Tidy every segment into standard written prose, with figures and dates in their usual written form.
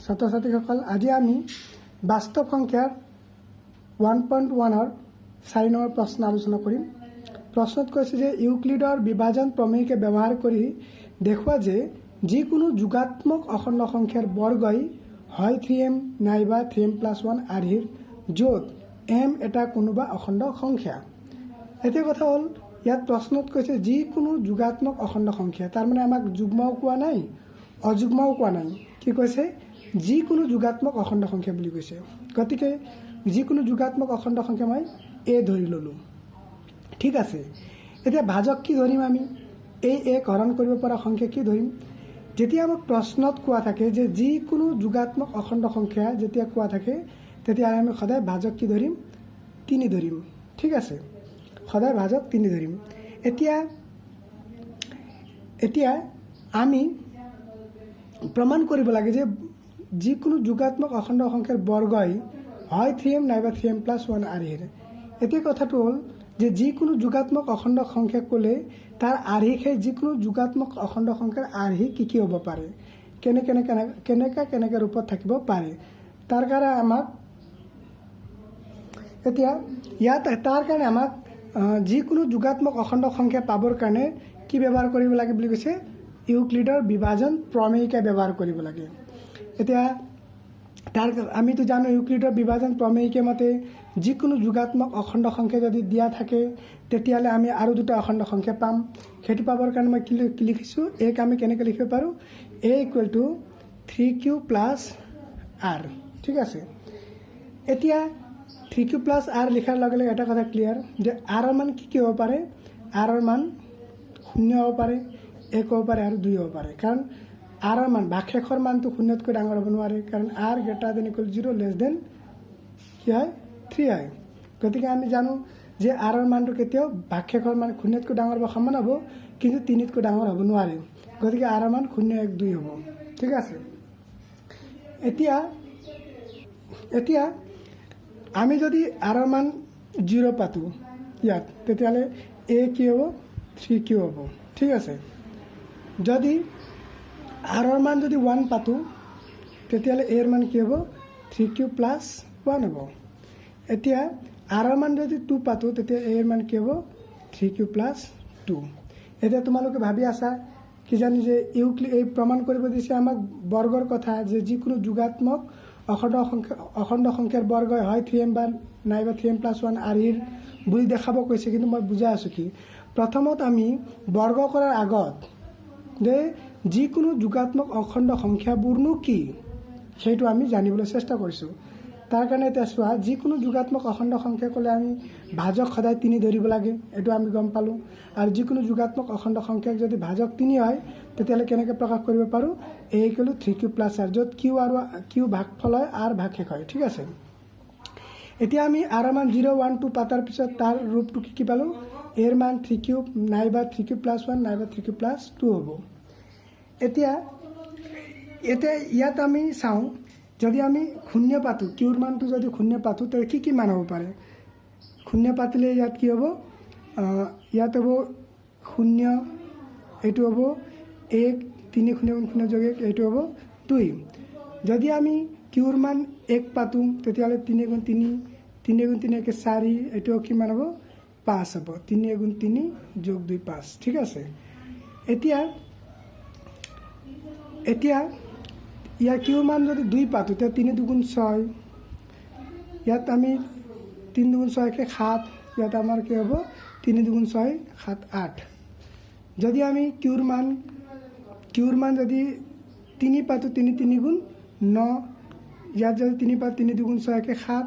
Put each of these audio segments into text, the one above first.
ছাত্ৰ ছাত্ৰীসকল আজি আমি বাস্তৱ সংখ্যাৰ 1.1 4 নম্বৰ প্ৰশ্ন আলোচনা কৰিম। প্ৰশ্নত কৈছে যে ইউক্লিডৰ বিভাজন প্ৰমেয়কে ব্যৱহাৰ কৰি দেখুওৱা যে যিকোনো যোগাত্মক অখণ্ড সংখ্যাৰ বৰ্গই হয় 3m নাইবা 3m+1 আৰ্হিৰ য'ত m এটা কোনোবা অখণ্ড সংখ্যা। এতিয়া কথা হ'ল ইয়াত প্ৰশ্নত কৈছে যিকোনো যোগাত্মক অখণ্ড সংখ্যা, তাৰমানে আমাক যুগ্মও কোৱা নাই অযুগ্মও কোৱা নাই, কি কৈছে যিকোনো যোগাত্মক অখণ্ড সংখ্যা বুলি কৈছে। গতিকে যিকোনো যোগাত্মক অখণ্ড সংখ্যা মই এ ধৰি ল'লোঁ। ঠিক আছে, এতিয়া ভাজক কি ধৰিম আমি, এই এক হৰণ কৰিব পৰা সংখ্যা কি ধৰিম। যেতিয়া আমাক প্ৰশ্নত কোৱা থাকে যে যিকোনো যোগাত্মক অখণ্ড সংখ্যা যেতিয়া কোৱা থাকে তেতিয়া আমি সদায় ভাজক কি ধৰিম, 3 ধৰিম। ঠিক আছে, সদায় ভাজক 3 ধৰিম। এতিয়া আমি প্ৰমাণ কৰিব লাগে যে যিকোনো যোগাত্মক অখণ্ড সংখ্যাৰ বৰ্গই হয় 3m নাইবা 3m+1 আৰ্হিৰ। এতিয়া কথাটো হ'ল যে যিকোনো যোগাত্মক অখণ্ড সংখ্যা ক'লে তাৰ আৰ্হি সেই যিকোনো যোগাত্মক অখণ্ড সংখ্যাৰ আৰ্হি কি হ'ব পাৰে, কেনেকৈ ৰূপত থাকিব পাৰে। তাৰ কাৰণে আমাক যিকোনো যোগাত্মক অখণ্ড সংখ্যা পাবৰ কাৰণে কি ব্যৱহাৰ কৰিব লাগে বুলি কৈছে, ইউক্লিডৰ বিভাজন প্ৰমেয়িকা ব্যৱহাৰ কৰিব লাগে। এতিয়া আমিতো জানো ইউক্লিডৰ বিভাজন প্ৰমেয়িকা মতে যিকোনো যোগাত্মক অখণ্ড সংখ্যা যদি দিয়া থাকে তেতিয়াহ'লে আমি আৰু দুটা অখণ্ড সংখ্যা পাম। সেইটো পাবৰ কাৰণে মই কি লিখিছোঁ, এক আমি কেনেকৈ লিখিব পাৰোঁ, a = 3q + r। ঠিক আছে, এতিয়া 3q + r লিখাৰ লগে লগে এটা কথা ক্লিয়াৰ যে আৰৰ মান কি হ'ব পাৰে, আৰৰ মান 0 হ'ব পাৰে, 1 হ'ব পাৰে আৰু 2 হ'ব পাৰে। কাৰণ আৰৰ মান ভাগশেষৰ মানটো 0তকৈ ডাঙৰ হ'ব নোৱাৰে, কাৰণ r > 0 কি হয় 3 হয়। গতিকে আমি জানো যে আৰৰ মানটো কেতিয়াও ভাগশেষৰ মান 0তকৈ ডাঙৰ বা সমান হ'ব, কিন্তু 3তকৈ ডাঙৰ হ'ব নোৱাৰে। গতিকে আৰৰ মান 0, 1, 2 হ'ব। ঠিক আছে, এতিয়া আমি যদি আৰৰ মান 0 পাতোঁ ইয়াত, তেতিয়াহ'লে a কি হ'ব, 3q হ'ব। ঠিক আছে, যদি আৰৰ মান যদি 1 পাতোঁ তেতিয়াহ'লে এৰ মান কি হ'ব, 3q + 1 হ'ব। এতিয়া আৰৰ মান যদি 2 পাতোঁ তেতিয়া এৰ মান কি হ'ব, 3q + 2। এতিয়া তোমালোকে ভাবি আছা কিজানি যে এই প্ৰমাণ কৰিব দিছে আমাক বৰ্গৰ কথা, যে যিকোনো যোগাত্মক অখণ্ড সংখ্যাৰ বৰ্গই হয় 3m নাইবা 3m+1 আৰ্হিৰ বুলি দেখাব কৈছে। কিন্তু মই বুজাই আছোঁ কি, প্ৰথমত আমি বৰ্গ কৰাৰ আগত যে যিকোনো যোগাত্মক অখণ্ড সংখ্যাবোৰনো কি সেইটো আমি জানিবলৈ চেষ্টা কৰিছোঁ। তাৰ কাৰণে এতিয়া চোৱা, যিকোনো যোগাত্মক অখণ্ড সংখ্যা ক'লে আমি ভাজক সদায় 3 ধৰিব লাগে, এইটো আমি গম পালোঁ। আৰু যিকোনো যোগাত্মক অখণ্ড সংখ্যাক যদি ভাজক 3 হয় তেতিয়াহ'লে কেনেকৈ প্ৰকাশ কৰিব পাৰোঁ, a = 3q + r, য'ত q ভাগফল হয়, r ভাগশেষ হয়। ঠিক আছে, এতিয়া আমি আৰৰ মান 0, 1, 2 পাতাৰ পিছত তাৰ ৰূপটো কি পালোঁ, এৰ মান 3q নাইবা 3q + 1 নাইবা 3q + 2 হ'ব। এতিয়া ইয়াত আমি চাওঁ, যদি আমি 0 পাতোঁ, কিউৰ মানটো যদি 0 পাতোঁ তেতিয়া কি মান হ'ব পাৰে। 0 পাতিলে ইয়াত কি হ'ব, ইয়াত হ'ব 0, এইটো হ'ব 1, 3 0 0 যোগ 1, এইটো হ'ব 2। যদি আমি কিউৰ মান 1 পাতোঁ তেতিয়াহ'লে 3 × 3, 3 × 3 = 4, এইটো কিমান হ'ব, 5 হ'ব। 3 × 3 যোগ 2 5। ঠিক আছে, এতিয়া ইয়াৰ কিউৰ মান যদি 2 পাতোঁ তেতিয়া 3 × 2 = 6, ইয়াত আমি 3 × 2 = 6 = 7, ইয়াত আমাৰ কি হ'ব 3 × 2 = 6 = 7, 8। যদি আমি কিউৰ মান যদি 3 পাতোঁ, 3 × 3 = 9, ইয়াত যদি 3 পাতোঁ 3 × 2 = 6 = 7,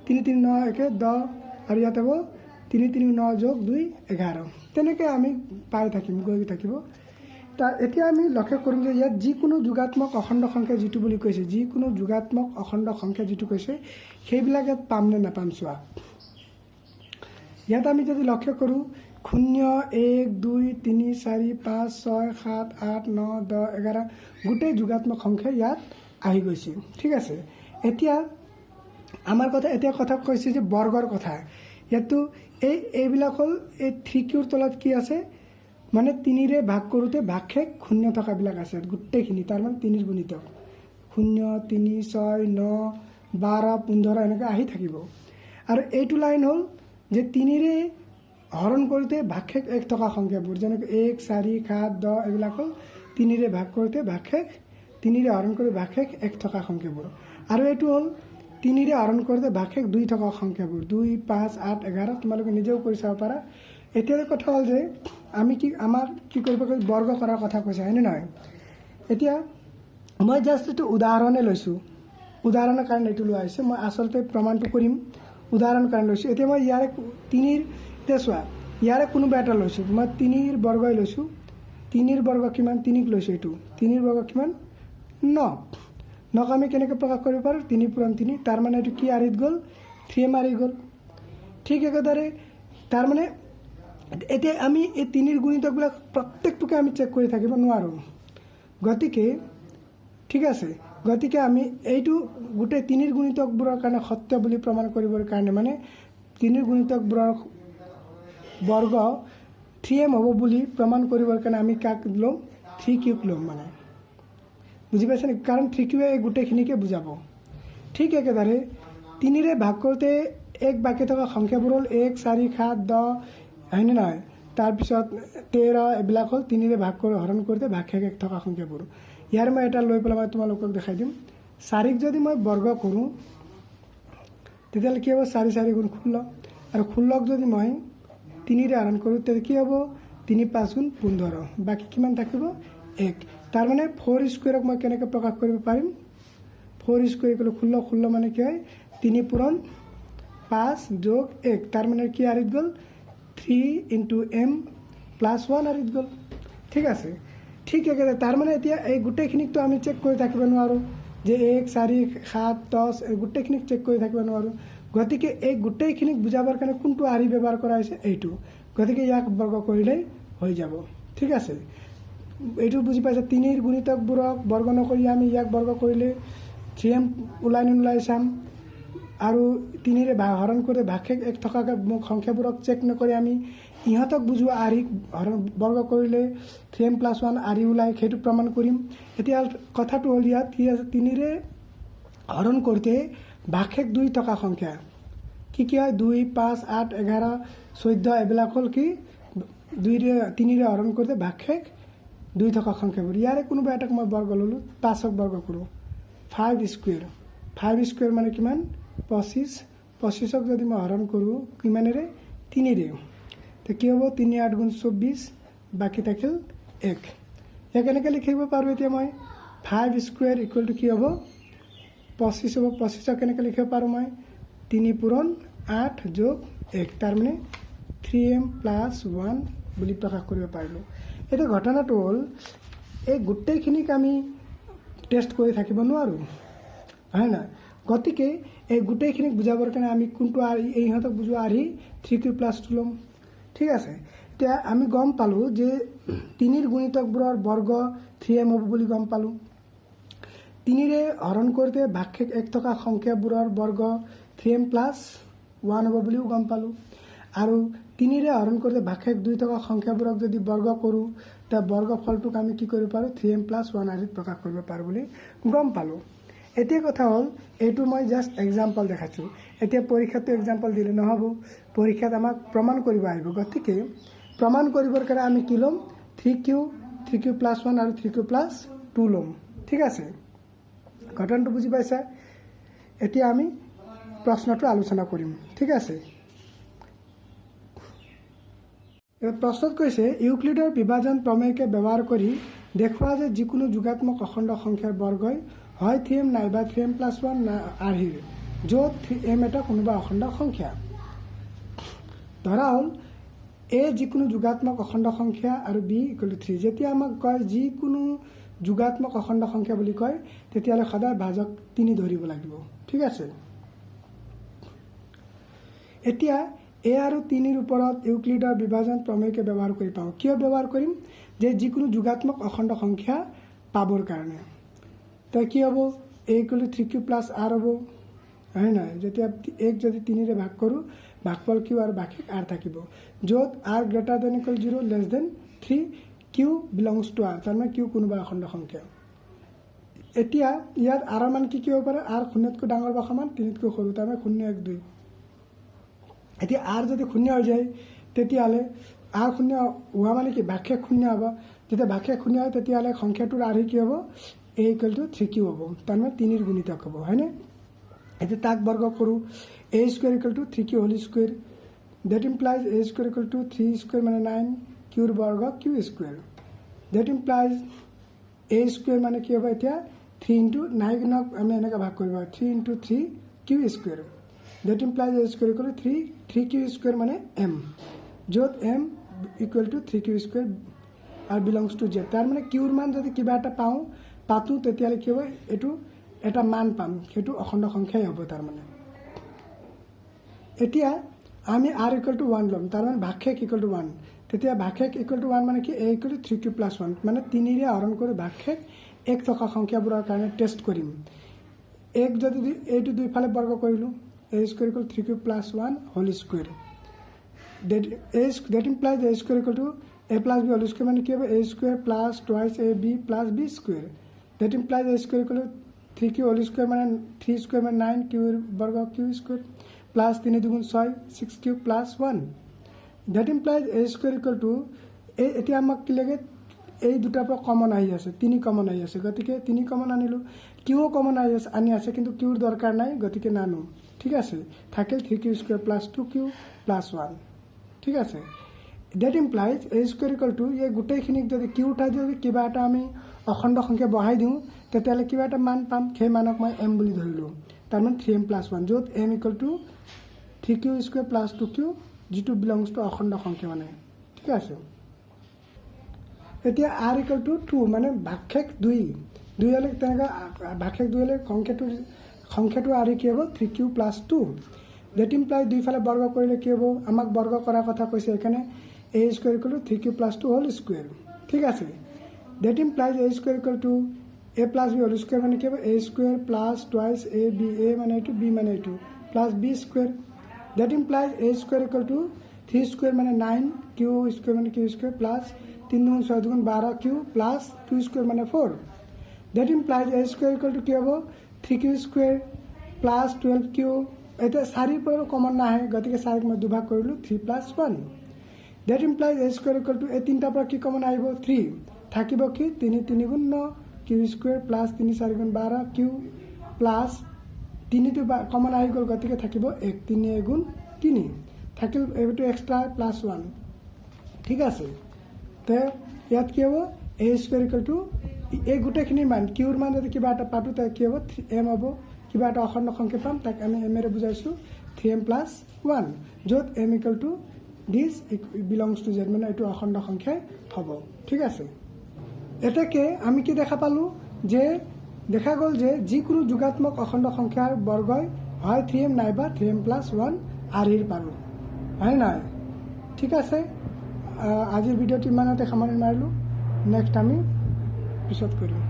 3 × 3 = 9, 10, আৰু ইয়াত হ'ব 3 × 3 = 9 যোগ 2 11। তেনেকৈ আমি পাই থাকিম, গৈ থাকিব। এতিয়া আমি লক্ষ্য কৰিম যে ইয়াত যিকোনো যোগাত্মক অখণ্ড সংখ্যা যিটো বুলি কৈছে, যিকোনো যোগাত্মক অখণ্ড সংখ্যা যিটো কৈছে সেইবিলাক ইয়াত পাম নে নাপাম চোৱা। ইয়াত আমি যদি লক্ষ্য কৰোঁ 0, 1, 2, 3, 4, 5, 6, 7, 8, 9, 10, 11 গোটেই যোগাত্মক সংখ্যা ইয়াত আহি গৈছে। ঠিক আছে, এতিয়া কথা কৈছে যে বৰ্গৰ কথা। ইয়াতো এইবিলাক হ'ল এই 3qৰ তলত কি আছে, মানে 3ৰে ভাগ কৰোঁতে ভাগশেষ 0 থকাবিলাক আছে গোটেইখিনি, তাৰমানে 3ৰ গুণিতক। 0 3 6 9 12 15 এনেকৈ আহি থাকিব। আৰু এইটো লাইন হ'ল যে 3ৰে হৰণ কৰোঁতে ভাগশেষ 1 থকা সংখ্যাবোৰ, যেনেকৈ 1 4 7 10 এইবিলাক হ'ল 3ৰে ভাগ কৰোঁতে ভাগশেষ, 3ৰে হৰণ কৰি ভাগশেষ 1 থকা সংখ্যাবোৰ। আৰু এইটো হ'ল 3ৰে হৰণ কৰোঁতে ভাগশেষ 2 থকা সংখ্যাবোৰ, 2 5 8 11 তোমালোকে নিজেও কৰি চাব পাৰা। এতিয়া কথা হ'ল যে আমাক কি কৰিব গ'লে বৰ্গ কৰাৰ কথা কৈছে, হয়নে নহয়? এতিয়া মই জাষ্ট এইটো উদাহৰণে লৈছোঁ, উদাহৰণৰ কাৰণে এইটো লোৱা হৈছে। মই আচলতে প্ৰমাণটো কৰিম, উদাহৰণ কাৰণে লৈছোঁ। এতিয়া মই ইয়াৰে 3ৰ, এতিয়া চোৱা ইয়াৰে কোনোবা এটা লৈছোঁ, মই 3ৰ বৰ্গই লৈছোঁ। 3ৰ বৰ্গ কিমান? 3ক লৈছোঁ। এইটো 3ৰ বৰ্গ কিমান? 9। 9ক আমি কেনেকৈ প্ৰকাশ কৰিব পাৰোঁ? 3 পূৰণ 3। তাৰমানে এইটো কি আৰিত গ'ল? 3m আৰি গ'ল। ঠিক একেদৰে তাৰমানে এতিয়া আমি এই 3ৰ গুণিতকবিলাক প্ৰত্যেকটোকে আমি চেক কৰি থাকিব নোৱাৰোঁ। গতিকে ঠিক আছে, গতিকে আমি এইটো গোটেই 3ৰ গুণিতকবোৰৰ কাৰণে সত্য বুলি প্ৰমাণ কৰিবৰ কাৰণে মানে 3ৰ গুণিতকবোৰৰ বৰ্গ 3m হ'ব বুলি প্ৰমাণ কৰিবৰ কাৰণে আমি কাক ল'ম? 3q ল'ম। মানে বুজি পাইছে নেকি? কাৰণ 3q এই গোটেইখিনিকে বুজাব। ঠিক একেদৰে 3ৰে ভাগ কৰোঁতে 1 বাকী থকা সংখ্যাবোৰ হ'ল 1 4 7 10, হয়নে নহয়? তাৰপিছত 13 এইবিলাক হ'ল 3ৰে ভাগ কৰি হৰণ কৰোঁতে ভাগশেষ 1 থকা সংখ্যাবোৰ। ইয়াৰ মই এটা লৈ পেলাই মই তোমালোকক দেখাই দিম। 4ক যদি মই বৰ্গ কৰোঁ তেতিয়াহ'লে কি হ'ব? 4 4 গুণ 16। আৰু 16ক যদি মই 3ৰে হৰণ কৰোঁ তেতিয়া কি হ'ব? 3 5 গুণ 15। বাকী কিমান থাকিব? 1। তাৰমানে 4 স্কুৱেৰক মই কেনেকৈ প্ৰকাশ কৰিব পাৰিম? 4 স্কুৱেৰ ক'লে 16, 16 মানে কি হয়? 3 পূৰণ 5 যোগ 1। তাৰমানে কি আৰিত গ'ল? 3 × m + 1 আৰিত গ'ল। ঠিক আছে। ঠিক একেদৰে তাৰমানে এতিয়া এই গোটেইখিনিকতো আমি চেক কৰি থাকিব নোৱাৰোঁ যে 1 4 7 10 এই গোটেইখিনিক চেক কৰি থাকিব নোৱাৰোঁ। গতিকে এই গোটেইখিনিক বুজাবৰ কাৰণে কোনটো আৰি ব্যৱহাৰ কৰা হৈছে? এইটো। গতিকে ইয়াক বৰ্গ কৰিলেই হৈ যাব। ঠিক আছে, এইটো বুজি পাইছে? 3ৰ গুণিতকবোৰক বৰ্গ নকৰি আমি ইয়াক বৰ্গ কৰিলে 3m ওলাই নোলাই চাম। আৰু 3ৰে হৰণ কৰোঁতে ভাগশেষ 1 থকা সংখ্যাবোৰক চেক নকৰি আমি ইহঁতক বুজোৱা আৰিক বৰ্গ কৰিলে 3m + 1 আৰি ওলাই, সেইটো প্ৰমাণ কৰিম। এতিয়া কথাটো হ'ল ইয়াত কি আছে? 3ৰে হৰণ কৰোঁতে ভাগশেষ 2 থকা সংখ্যা কি কি হয়? 2 5 8 11 14 এইবিলাক হ'ল কি? 3ৰে হৰণ কৰোঁতে ভাগশেষ 2 থকা সংখ্যাবোৰ। ইয়াৰে কোনোবা এটাক মই বৰ্গ ল'লোঁ, 5ক বৰ্গ কৰোঁ। 5 স্কুৱেৰ, 5 স্কুৱেৰ মানে কিমান? 25। 25ক যদি মই হৰণ কৰোঁ কিমানেৰে? 3ৰে, তো কি হ'ব? 3 8 গুণ 24, বাকী থাকিল 1। ইয়াক কেনেকৈ লিখিব পাৰোঁ? এতিয়া মই 5 স্কুৱেৰ ইকুৱেল টু কি হ'ব? 25 হ'ব। 25ক কেনেকৈ লিখিব পাৰোঁ মই? 3 পূৰণ 8 যোগ 1। তাৰমানে 3m + 1 বুলি প্ৰকাশ কৰিব পাৰিলোঁ। এতিয়া ঘটনাটো হ'ল এই গোটেইখিনিক আমি টেষ্ট কৰি থাকিব নোৱাৰোঁ, হয় নহয়? গতিকে এই গোটেইখিনিক বুজাবৰ কাৰণে আমি কোনটো আৰি, ইহঁতক বুজোৱা আৰি 3q + 2 ল'ম। ঠিক আছে, এতিয়া আমি গম পালোঁ যে 3ৰ গুণিতকবোৰৰ বৰ্গ 3m হ'ব বুলি গম পালোঁ। 3ৰে হৰণ কৰোঁতে ভাগশেষ 1 থকা সংখ্যাবোৰৰ বৰ্গ 3m + 1 হ'ব বুলিও গম পালোঁ। আৰু 3ৰে হৰণ কৰোঁতে ভাগশেষ 2 থকা সংখ্যাবোৰক যদি বৰ্গ কৰোঁ তেতিয়া বৰ্গফলটোক আমি কি কৰিব পাৰোঁ? 3m + 1 আৰিত প্ৰকাশ কৰিব পাৰোঁ বুলি গম পালোঁ। এতিয়া কথা হ'ল এইটো মই জাষ্ট এক্সাম্পল দেখাইছোঁ। এতিয়া পৰীক্ষাটো এক্সাম্পল দিলে নহ'ব, পৰীক্ষাত আমাক প্ৰমাণ কৰিব আহিব। গতিকে প্ৰমাণ কৰিবৰ কাৰণে আমি কি ল'ম? 3q + 1 আৰু 3q + 2 ল'ম। ঠিক আছে, ঘটনাটো বুজি পাইছা? এতিয়া আমি প্ৰশ্নটো আলোচনা কৰিম। ঠিক আছে, প্ৰশ্নত কৈছে ইউক্লিডৰ বিভাজন প্ৰমেয়কে ব্যৱহাৰ কৰি দেখুওৱা যে যিকোনো যোগাত্মক অখণ্ড সংখ্যাৰ বৰ্গই হয় 3m নাইবা 3m + 1 আৰ্হিৰ, য'ত 3m এটা কোনোবা অখণ্ড সংখ্যা। ধৰা হ'ল এ যিকোনো যোগাত্মক অখণ্ড সংখ্যা আৰু b = 3। যেতিয়া আমাক কয় যিকোনো যোগাত্মক অখণ্ড সংখ্যা বুলি কয় তেতিয়াহ'লে সদায় ভাজক 3 ধৰিব লাগিব। ঠিক আছে, এতিয়া এ আৰু 3ৰ ওপৰত ইউক্লিডৰ বিভাজন প্ৰমেয়কে ব্যৱহাৰ কৰি পাওঁ। কিয় ব্যৱহাৰ কৰিম? যে যিকোনো যোগাত্মক অখণ্ড সংখ্যা পাবৰ কাৰণে। তাই কি হ'ব? a = 3q + r হ'ব, হয় নহয়? যেতিয়া 1 যদি 3ৰে ভাগ কৰোঁ ভাগফল q আৰু ভাগশেষ r থাকিব, য'ত r > 0 <3 q belongs to r, তাৰমানে q কোনোবা অখণ্ড সংখ্যা। এতিয়া ইয়াত আৰ মান কি হ'ব পাৰে আৰ শূন্যতকৈ ডাঙৰ বা সমান 3তকৈ সৰু তাৰমানে 0 1 2 এতিয়া আৰ যদি 0 হৈ যায় তেতিয়াহ'লে আৰ 0 হোৱা মানে কি ভাগশেষ 0 হ'ব যেতিয়া ভাগশেষ 0 হয় তেতিয়াহ'লে সংখ্যাটোৰ আৰ্হি কি হ'ব a = 3q হ'ব তাৰমানে 3ৰ গুণিতক হ'ব হয়নে এতিয়া তাক বৰ্গ কৰোঁ a² = 3q whole square that implies a² = 3² মানে 9 qৰ বৰ্গ q². that implies a² মানে কি হ'ব এতিয়া 3 * 9 আমি এনেকৈ ভাগ কৰিব 3 * 3 q². that implies a² = 3q² মানে m য'ত m = 3q² আৰু belongs to z তাৰ মানে qৰ মান যদি কিবা এটা পাতো তেতিয়াহ'লে কি হ'ব এইটো এটা মান পাম সেইটো অখণ্ড সংখ্যাই হ'ব তাৰ মানে এতিয়া আমি r = 1 ল'ম তাৰ মানে ভাগশেষ = 1 তেতিয়া ভাগশেষ = 1 মানে কি a = 3q + 1 মানে 3ৰে হৰণ কৰি ভাগশেষ 1 থকা সংখ্যাবোৰৰ কাৰণে টেষ্ট কৰিম 1 যদি এইটো দুইফালে বৰ্গ কৰিলোঁ a² = 3q + 1 whole square that implies a² = a + b whole square মানে কি হ'ব a² + twice ab + b². that implies a² = 3q whole square মানে 3² মানে 9 qৰ বৰ্গ q² plus 3 × 2 = 6 6q + 1. that implies a² = এতিয়া আমাক কি লাগে এই দুটাৰ পৰা কমন আহি আছে 3 কমন আহি আছে গতিকে 3 কমন আনিলোঁ কিউ কমন আনি আছে কিন্তু কিউৰ দৰকাৰ নাই গতিকে নানো ঠিক আছে থাকিল 3q² + 2q + 1 ঠিক আছে that implies a² = এই গোটেইখিনিক যদি কিউ ঠাইত যদি কিবা এটা আমি অখণ্ড সংখ্যা বহাই দিওঁ তেতিয়াহ'লে কিবা এটা মান পাম সেই মানক মই m বুলি ধৰিলোঁ তাৰমানে 3m + 1 য'ত m = 3q² + 2q যিটো বিলংছ টু অখণ্ড সংখ্যা মানে ঠিক আছে এতিয়া r = 2 মানে ভাগশেষ 2 হ'লে তেনেকৈ ভাগশেষ 2 হ'লে সংখ্যাটোৰ আৰ্হি কি হ'ব 3q + 2. that implies দুইফালে বৰ্গ কৰিলে কি হ'ব আমাক বৰ্গ কৰাৰ কথা কৈছে সেইকাৰণে a² = 3q + 2 হোল স্কুৱেৰ ঠিক আছে that implies a² = a + b whole square মানে কি হ'ব a² + twice ab a মানে এইটো b মানে এইটো plus b². that implies a² = 3² মানে 9 q² মানে q² প্লাছ 3 × 6 = 12q প্লাছ 2² মানে 4. that implies a² = কি হ'ব 3q² প্লাছ 12q এতিয়া 4ৰ পৰা কমন নাহে গতিকে 4ক মই দুভাগ কৰিলোঁ 3 + 1. that implies a² = এই তিনিটাৰ পৰা কি কমন আহিব 3 থাকিব কি 3 × 3 = 9 q² plus 3 × 4 = 12q plus 3টো common আহি গ'ল গতিকে থাকিব 1 3 × 3 থাকিল এইটো এক্সট্ৰা প্লাছ 1 ঠিক আছে তে ইয়াত কি হ'ব a² = এই গোটেইখিনিৰ মান কিউৰ মান যদি কিবা এটা পাতো তাক কি হ'ব m হ'ব কিবা এটা অখণ্ড সংখ্যা পাম তাক আমি m ৰে বুজাইছোঁ 3m + 1 য'ত m = this belongs to z মানে এইটো অখণ্ড সংখ্যাই হ'ব ঠিক আছে এটাকে আমি কি দেখা পালোঁ যে দেখা গ'ল যে যিকোনো যোগাত্মক অখণ্ড সংখ্যাৰ বৰ্গই হয় 3m নাইবা 3m + 1 আৰ্হিৰ পাৰোঁ হয় নহয় ঠিক আছে আজিৰ ভিডিঅ'টো ইমানতে সামৰণি মাৰিলোঁ নেক্সট আমি পিছত কৰিম